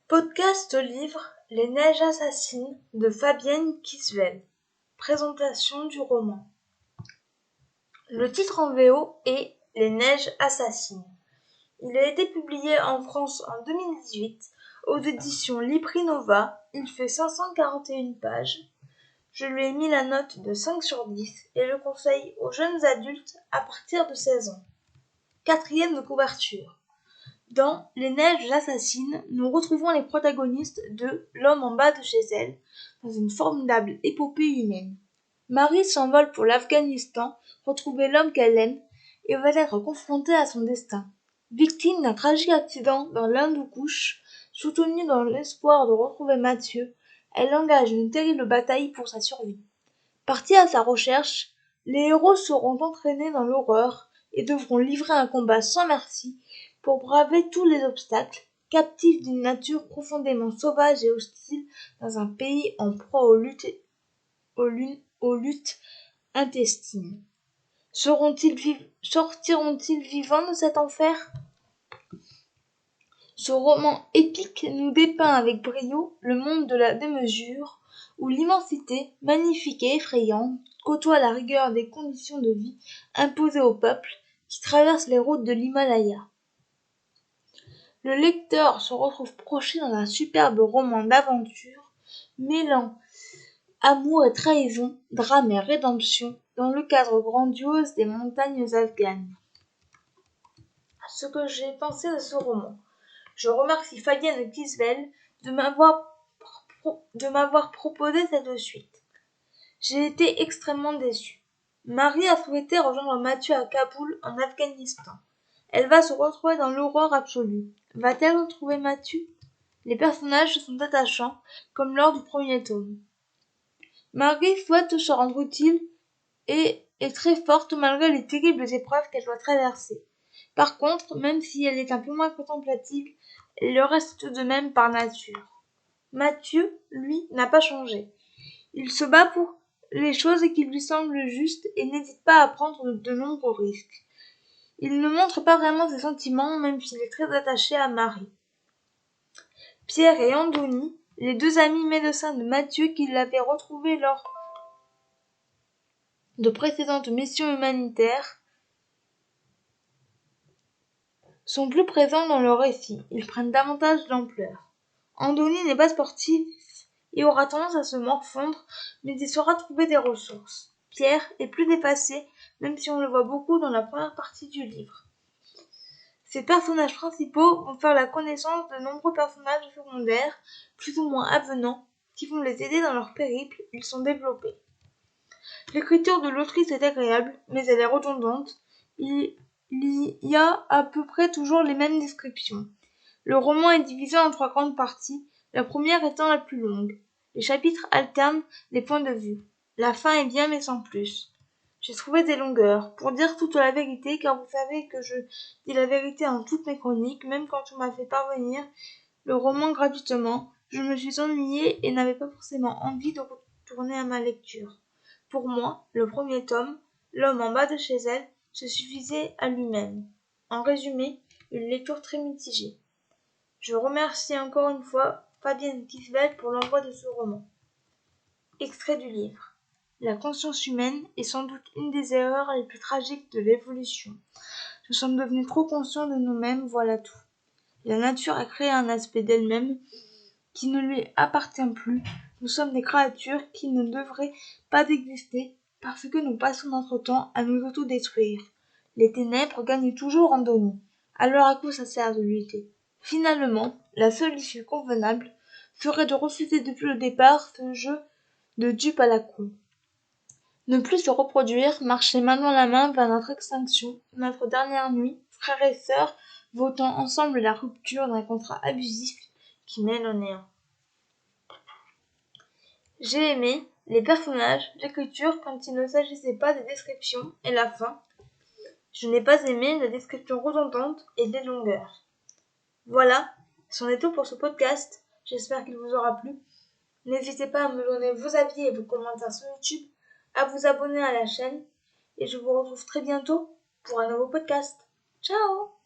Podcast au livre Les Neiges assassines de Fabienne Kisvel. Présentation du roman. Le titre en VO est Les Neiges assassines. Il a été publié en France en 2018 aux éditions Librinova. Il fait 541 pages. Je lui ai mis la note de 5 sur 10 et le conseille aux jeunes adultes à partir de 16 ans. 4e de couverture. Dans Les Neiges assassines, nous retrouvons les protagonistes de L'homme en bas de chez elle, dans une formidable épopée humaine. Marie s'envole pour l'Afghanistan, retrouver l'homme qu'elle aime, et va être confrontée à son destin. Victime d'un tragique accident dans l'Hindoukouche, soutenue dans l'espoir de retrouver Mathieu, elle engage une terrible bataille pour sa survie. Partis à sa recherche, les héros seront entraînés dans l'horreur et devront livrer un combat sans merci pour braver tous les obstacles, captifs d'une nature profondément sauvage et hostile dans un pays en proie aux luttes intestines. Sortiront-ils vivants de cet enfer? Ce roman épique nous dépeint avec brio le monde de la démesure, où l'immensité, magnifique et effrayante, côtoie la rigueur des conditions de vie imposées au peuple qui traverse les routes de l'Himalaya. Le lecteur se retrouve projeté dans un superbe roman d'aventure, mêlant amour et trahison, drame et rédemption, dans le cadre grandiose des montagnes afghanes. Ce que j'ai pensé de ce roman. Je remercie Fabienne Kisvel de m'avoir proposé cette suite. J'ai été extrêmement déçue. Marie a souhaité rejoindre Mathieu à Kaboul, en Afghanistan. Elle va se retrouver dans l'horreur absolue. Va-t-elle retrouver Mathieu? Les personnages sont attachants, comme lors du premier tome. Marie souhaite se rendre utile et est très forte malgré les terribles épreuves qu'elle doit traverser. Par contre, même si elle est un peu moins contemplative, elle le reste tout de même par nature. Mathieu, lui, n'a pas changé. Il se bat pour les choses qui lui semblent justes et n'hésite pas à prendre de nombreux risques. Il ne montre pas vraiment ses sentiments, même s'il est très attaché à Marie. Pierre et Andoni, les deux amis médecins de Mathieu qui l'avaient retrouvé lors de précédentes missions humanitaires, sont plus présents dans le récit. Ils prennent davantage d'ampleur. Andoni n'est pas sportif et aura tendance à se morfondre, mais il saura trouver des ressources. Pierre est plus dépassé, même si on le voit beaucoup dans la première partie du livre. Ces personnages principaux vont faire la connaissance de nombreux personnages secondaires, plus ou moins avenants, qui vont les aider dans leur périple. Ils sont développés. L'écriture de l'autrice est agréable, mais elle est redondante. Il y a à peu près toujours les mêmes descriptions. Le roman est divisé en 3 grandes parties, la première étant la plus longue. Les chapitres alternent les points de vue. La fin est bien mais sans plus. J'ai trouvé des longueurs, pour dire toute la vérité, car vous savez que je dis la vérité dans toutes mes chroniques, même quand on m'a fait parvenir le roman gratuitement, je me suis ennuyée et n'avais pas forcément envie de retourner à ma lecture. Pour moi, le premier tome, L'homme en bas de chez elle, se suffisait à lui-même. En résumé, une lecture très mitigée. Je remercie encore une fois Fabienne Kisvel pour l'envoi de ce roman. Extrait du livre. La conscience humaine est sans doute une des erreurs les plus tragiques de l'évolution. Nous sommes devenus trop conscients de nous-mêmes, voilà tout. La nature a créé un aspect d'elle-même qui ne lui appartient plus. Nous sommes des créatures qui ne devraient pas exister parce que nous passons notre temps à nous autodétruire. Les ténèbres gagnent toujours Andoni. Alors à quoi ça sert de lutter? Finalement, la seule issue convenable serait de refuser depuis le départ ce jeu de dupe à la con. Ne plus se reproduire, marcher main dans la main vers notre extinction, notre dernière nuit, frères et sœurs, votant ensemble la rupture d'un contrat abusif qui mène au néant. J'ai aimé les personnages, l'écriture quand il ne s'agissait pas des descriptions et la fin. Je n'ai pas aimé la description redondante et les longueurs. Voilà, c'en est tout pour ce podcast. J'espère qu'il vous aura plu. N'hésitez pas à me donner vos avis et vos commentaires sur YouTube, à vous abonner à la chaîne et je vous retrouve très bientôt pour un nouveau podcast. Ciao!